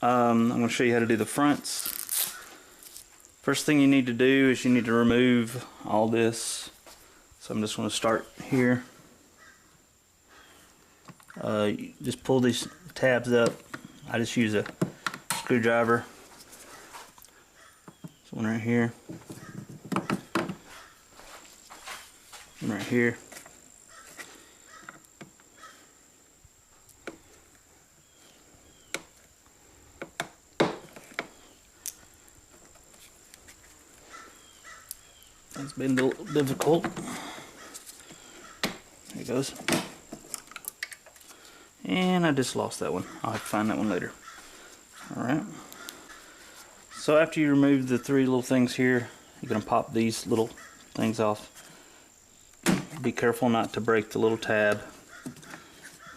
I'm going to show you how to do the fronts. First thing you need to do is you need to remove all this. So I'm just going to start here. You just pull these tabs up. I just use a screwdriver. This one right here. One right here. It's been a little difficult. There it goes. And I just lost that one. I'll have to find that one later. Alright. So after you remove the three little things here, you're going to pop these little things off. Be careful not to break the little tab.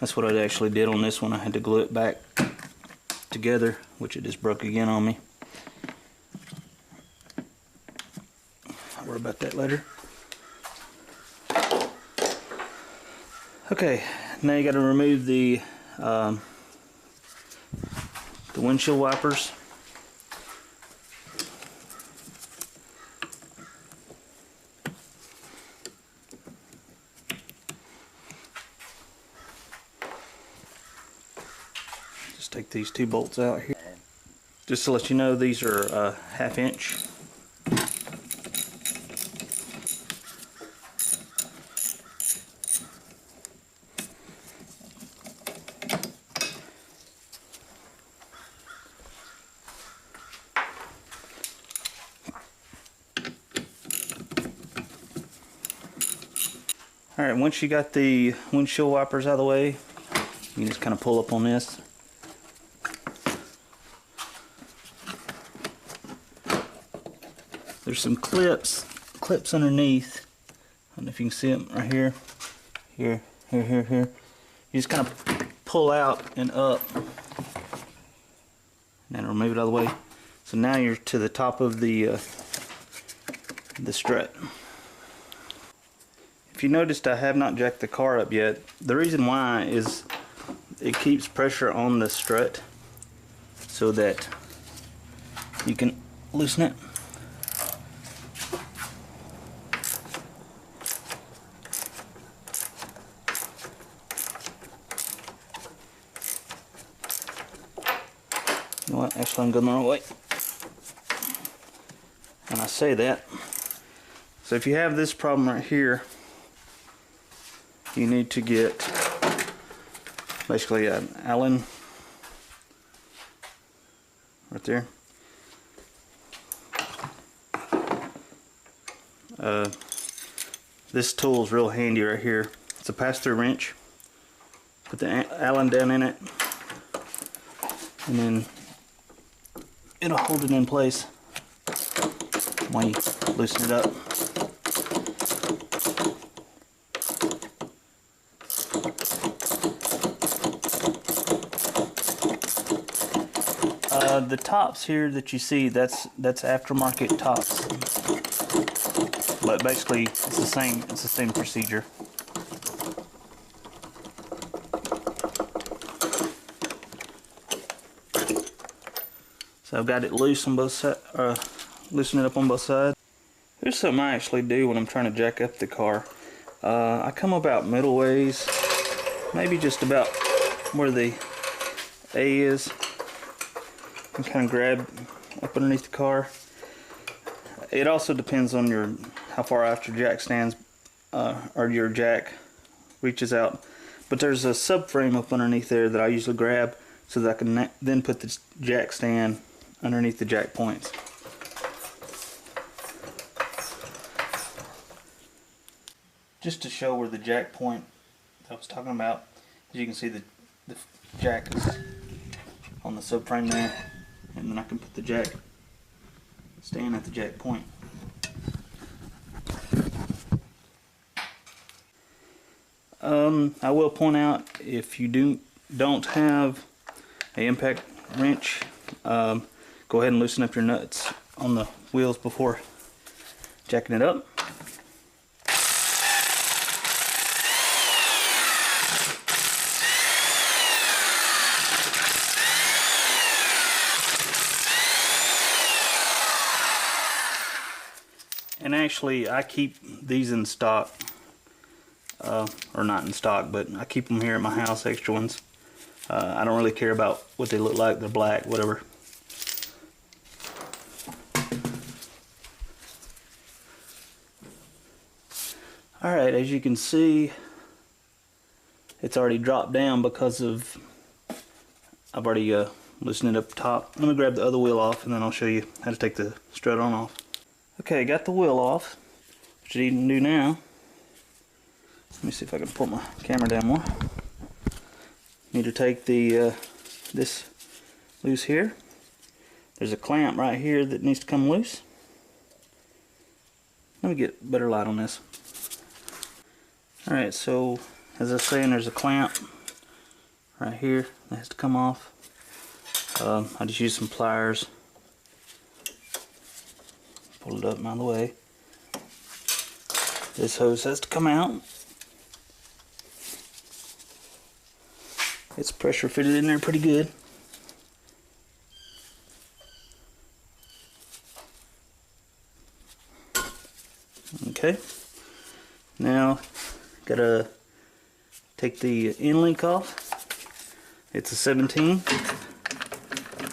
That's what I actually did on this one. I had to glue it back together, which it just broke again on me. I'll worry about that later. Okay, now you got to remove the windshield wipers. Just take these two bolts out here. Just to let you know, these are a 1/2 inch. Alright, once you got the windshield wipers out of the way, you can just kind of pull up on this. There's some clips underneath. I don't know if you can see them right here. Here. You just kind of pull out and up. And then remove it out of the way. So now you're to the top of the strut. If you noticed, I have not jacked the car up yet. The reason why is it keeps pressure on the strut so that you can loosen it. You know what? Actually, I'm going the wrong way. And I say that. So if you have this problem right here, you need to get basically an Allen right there. This tool is real handy right here. It's a pass-through wrench. Put the Allen down in it, and then it'll hold it in place when you loosen it up. The tops here that you see, that's aftermarket tops, but basically it's the same procedure. So I've got it loose on both sides, loosen it up on both sides. Here's something I actually do when I'm trying to jack up the car. I come about middle ways, maybe just about where the A is, and kind of grab up underneath the car. It also depends on how far out your jack stands, or your jack reaches out. But there's a subframe up underneath there that I usually grab so that I can then put the jack stand underneath the jack points. Just to show where the jack point that I was talking about, as you can see, the jack is on the subframe there, and then I can put the jack stand at the jack point. I will point out, if you don't have an impact wrench, go ahead and loosen up your nuts on the wheels before jacking it up. And actually I keep these in stock, or not in stock, but I keep them here at my house, extra ones. I don't really care about what they look like, they're black, whatever. Alright, as you can see, it's already dropped down because of, I've already loosened it up top. Let me grab the other wheel off and then I'll show you how to take the strut on off. Okay, got the wheel off. What you need to do now, let me see if I can pull my camera down more. Need to take the this loose here. There's a clamp right here that needs to come loose. Let me get better light on this. Alright, so as I was saying, there's a clamp right here that has to come off. I just use some pliers. Pull it up and out of the way. This hose has to come out. It's pressure fitted in there pretty good. Okay. Now, gotta take the end link off. It's a 17.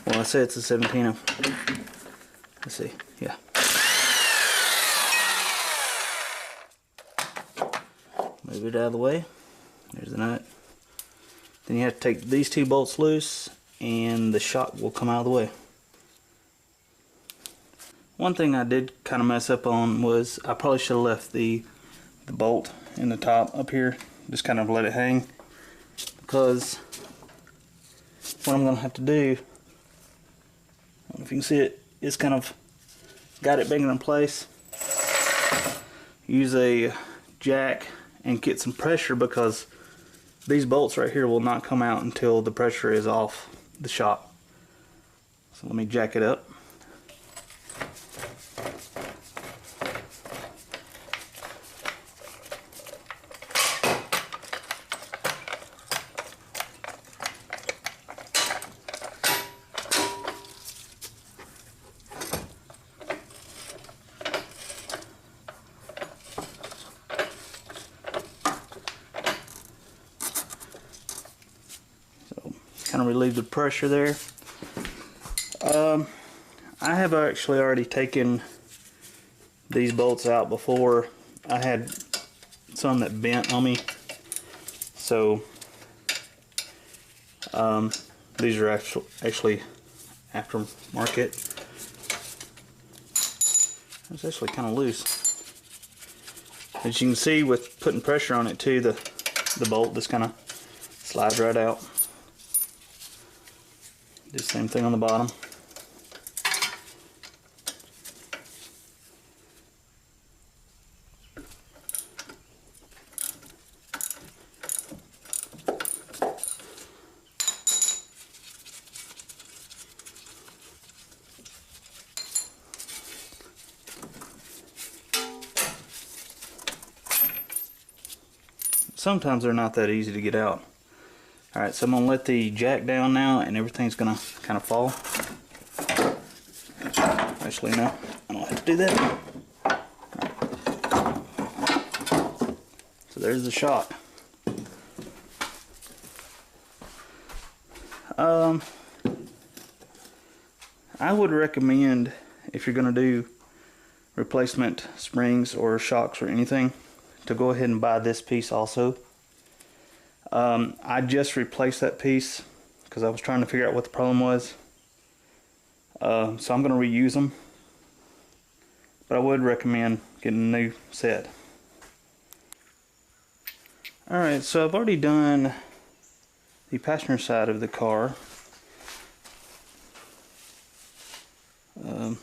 Well, I say it's a 17. Let's see. Yeah. Move it out of the way. There's the nut. Then you have to take these two bolts loose and the shock will come out of the way. One thing I did kind of mess up on was I probably should have left the bolt in the top up here. Just kind of let it hang, because what I'm going to have to do, I don't know if you can see it, is kind of got it banging in place. Use a jack and get some pressure, because these bolts right here will not come out until the pressure is off the shock. So let me jack it up. Kind of relieve the pressure there. I have actually already taken these bolts out before. I had some that bent on me, so these are actually aftermarket. It's actually kind of loose. As you can see, with putting pressure on it too, the bolt just kind of slides right out. Do the same thing on the bottom. Sometimes they're not that easy to get out. Alright, so I'm going to let the jack down now and everything's going to kind of fall. Actually, no, I don't have to do that. Right. So there's the shock. I would recommend, if you're going to do replacement springs or shocks or anything, to go ahead and buy this piece also. I just replaced that piece because I was trying to figure out what the problem was. So I'm going to reuse them, but I would recommend getting a new set. Alright, so I've already done the passenger side of the car. Can't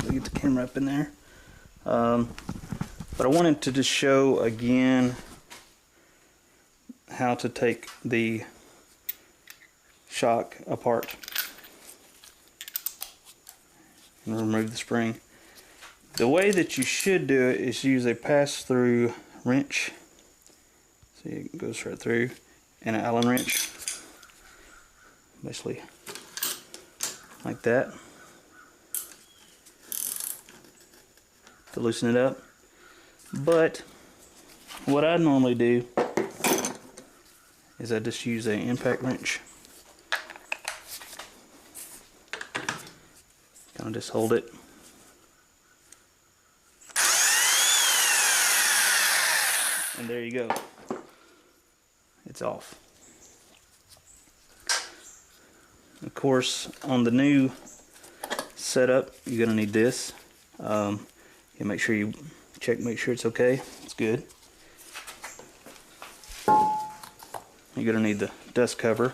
really get the camera up in there. But I wanted to just show again how to take the shock apart and remove the spring. The way that you should do it is use a pass-through wrench. See, it goes right through, and an Allen wrench, basically like that. to loosen it up. But what I normally do is I just use an impact wrench. Kind of just hold it. And there you go. It's off. Of course, on the new setup, you're gonna need this. You make sure you check, make sure it's okay. It's good. You're gonna need the dust cover.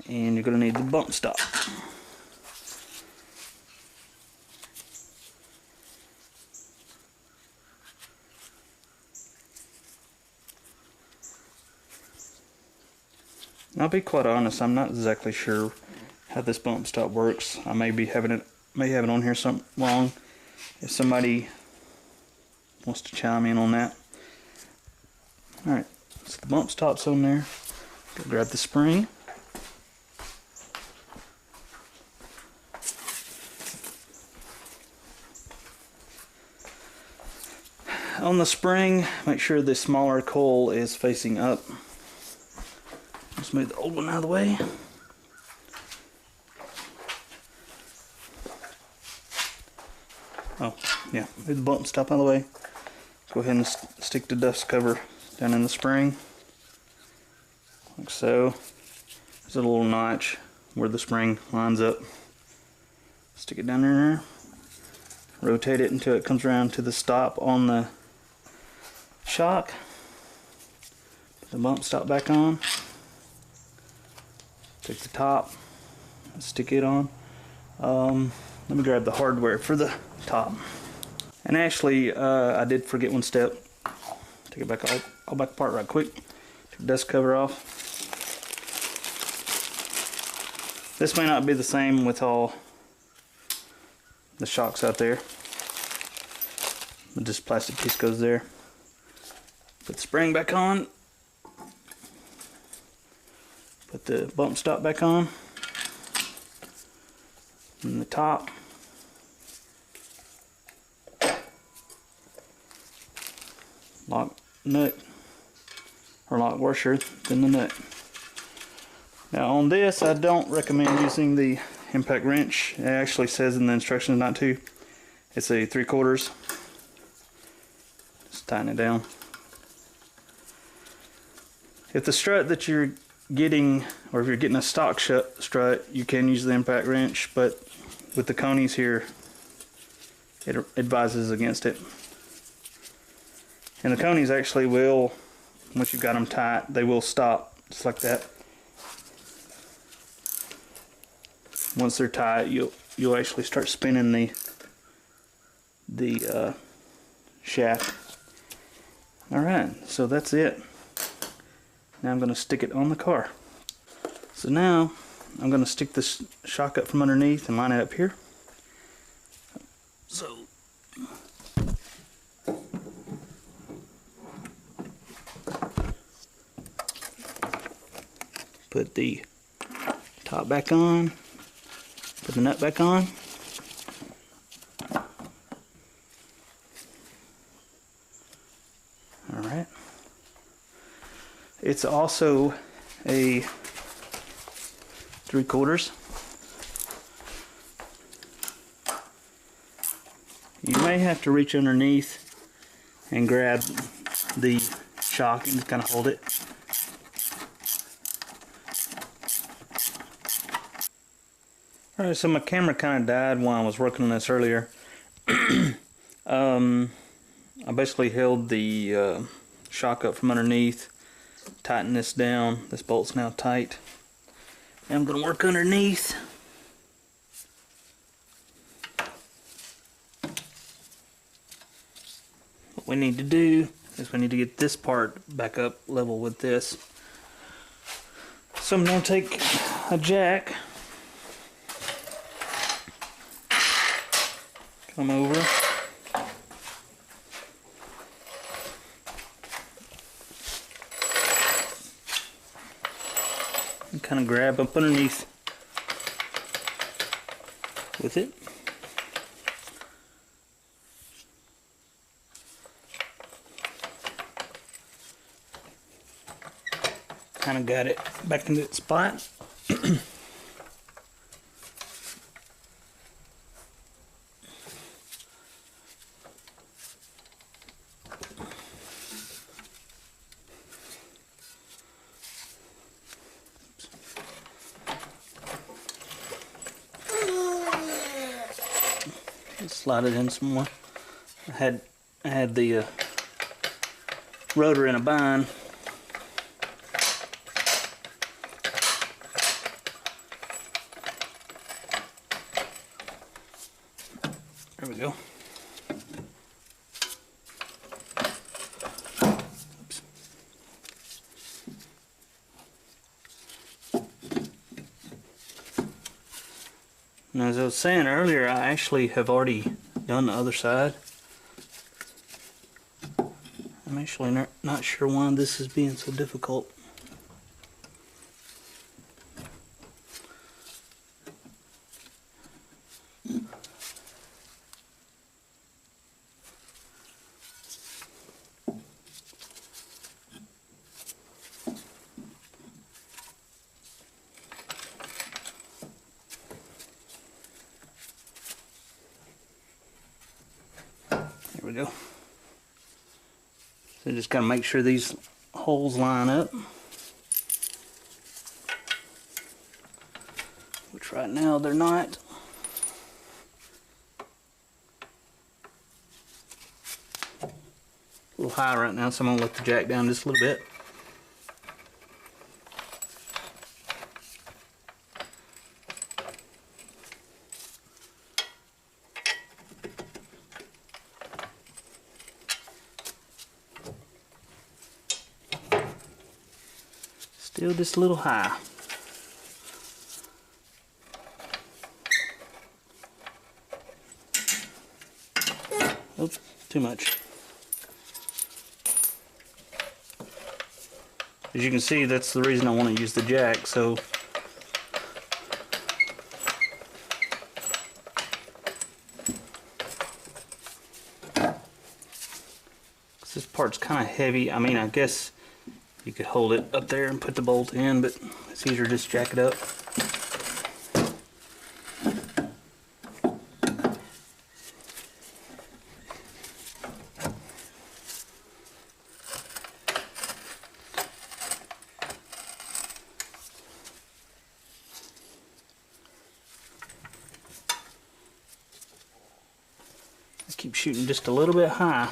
And you're gonna need the bump stop. I'll be quite honest, I'm not exactly sure how this bump stop works. I may have it on here some wrong. If somebody wants to chime in on that. Alright, so the bump stop's on there. Go grab the spring. On the spring, make sure the smaller coil is facing up. Let's move the old one out of the way. Oh, yeah, move the bump stop out of the way. Go ahead and stick the dust cover down in the spring. Like so. There's a little notch where the spring lines up. Stick it down there. Rotate it until it comes around to the stop on the shock. Put the bump stop back on. Take the top, stick it on. Let me grab the hardware for the top. And actually, I did forget one step. Take it back all back apart right quick. Take the dust cover off. This may not be the same with all the shocks out there, but this plastic piece goes there. Put the spring back on. Put the bump stop back on, and the top, lock nut, or lock washer, then the nut. Now on this, I don't recommend using the impact wrench. It actually says in the instructions not to. It's a 3/4. Just tighten it down. If the strut that you're getting, or if you're getting a stock strut, you can use the impact wrench, but with the conies here, it advises against it. And the conies actually will, once you've got them tight, they will stop just like that. Once they're tight, you'll actually start spinning the shaft. All right, so that's it. Now I'm going to stick it on the car. So now I'm going to stick this shock up from underneath and line it up here. So put the top back on, put the nut back on. All right. It's also a 3/4. You may have to reach underneath and grab the shock and just kind of hold it. Alright, so my camera kind of died while I was working on this earlier. I basically held the shock up from underneath, tighten this down. This bolt's now tight. Now I'm going to work underneath. What we need to do is we need to get this part back up level with this. So I'm going to take a jack, come over, and kind of grab up underneath with it. Kind of got it back into its spot. Slide it in some more. I had the rotor in a bind. There we go. Oops. And as I was saying earlier, I actually have already done the other side. I'm actually not sure why this is being so difficult. There we go. So just gotta make sure these holes line up, which right now they're not. A little high right now, so I'm gonna let the jack down just a little bit. Still just a little high. Oops, too much. As you can see, that's the reason I want to use the jack, so this part's kind of heavy. I mean, I guess you could hold it up there and put the bolt in, but it's easier to just jack it up. I keep shooting just a little bit high.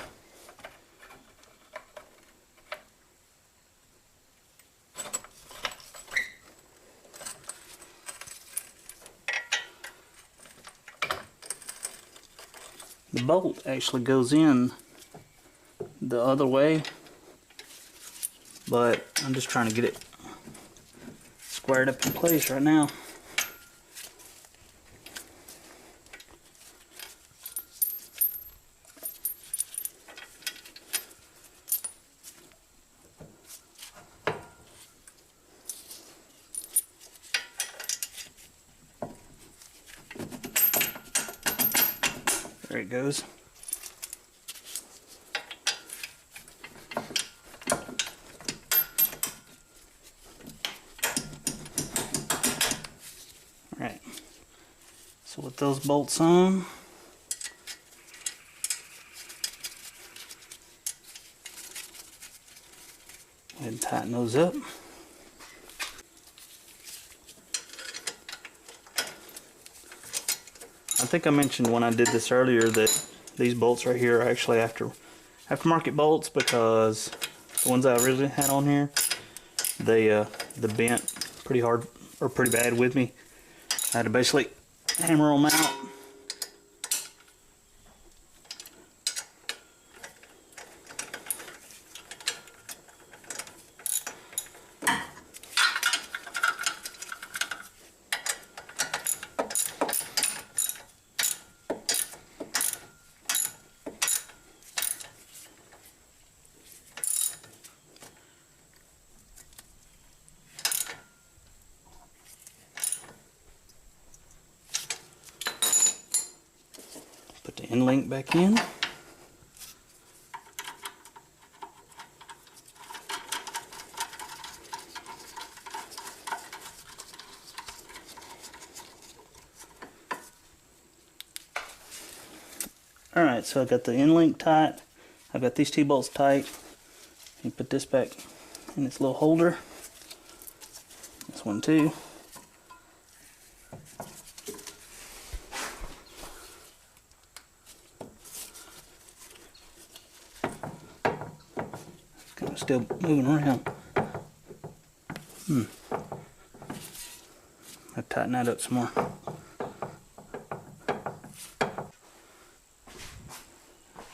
The bolt actually goes in the other way, but I'm just trying to get it squared up in place right now. There it goes. Alright, so with those bolts on, go ahead and tighten those up. I think I mentioned when I did this earlier that these bolts right here are actually aftermarket bolts, because the ones I originally had on here, they bent pretty hard or pretty bad with me. I had to basically hammer them out. and link back in. Alright, so I got the end link tight. I've got these two bolts tight. You put this back in its little holder. This one too. Kind of still moving around. I'll tighten that up some more.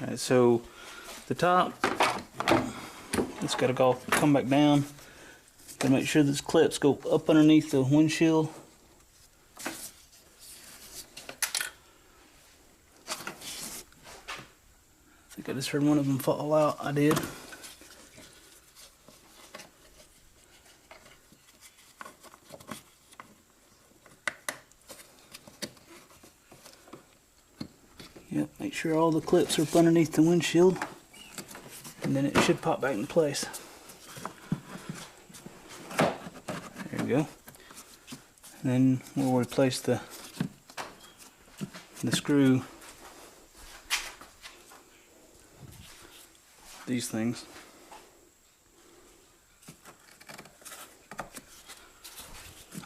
Alright, so the top, it's got to go come back down. Gotta make sure these clips go up underneath the windshield. I think I just heard one of them fall out. I did. Yep, make sure all the clips are up underneath the windshield, and then it should pop back in place. There we go. And then we'll replace the screw, these things.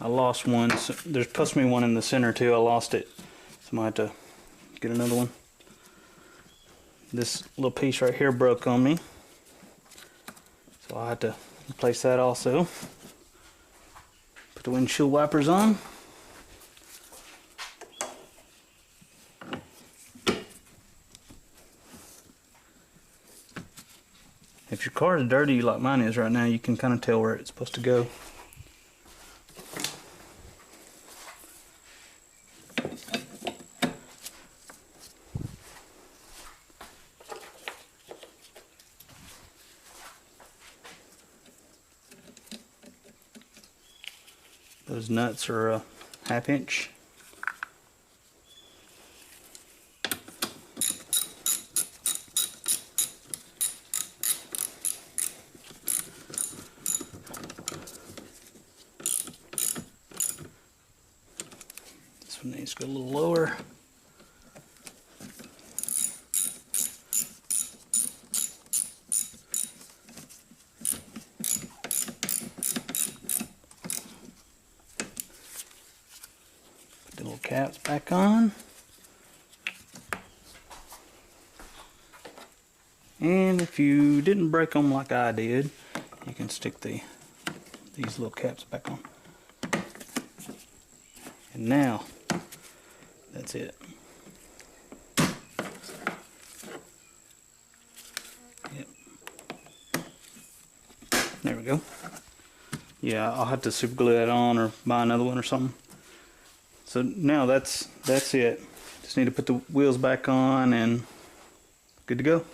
I lost one, so there's supposed to be one in the center too. I lost it, so I might have to get another one. This little piece right here broke on me, so I had to replace that also. Put the windshield wipers on. If your car is dirty like mine is right now, you can kind of tell where it's supposed to go. Those nuts are a 1/2 inch. This one needs to go a little lower. Put the little caps back on. And if you didn't break them like I did, you can stick these little caps back on. And now, that's it. Yep. There we go. Yeah, I'll have to super glue that on or buy another one or something. So now that's it. Just need to put the wheels back on and good to go.